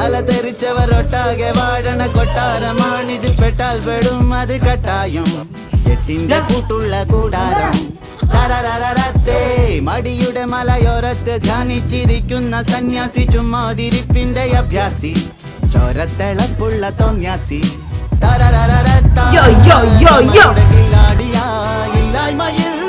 തല തെറിച്ചവരൊട്ടാകെ വാഴണ കൊട്ടാരമാണിത് പെട്ടാൽ പെടും അത് കട്ടായും എട്ടിന്റെ കൂട്ടുള്ള കൂടാരം തരരരരത്തേ മടിയുടെ മലയോരത്ത് ധ്യാനിച്ചിരിക്കുന്ന സന്യാസി ചുമ്മാതിരിപ്പിന്റെ അഭ്യാസി ചോരത്തിളപ്പുള്ള തോന്യാസി തരരരരത്ത കില്ലാടിയാ ഇല്ലായ്മയിൽ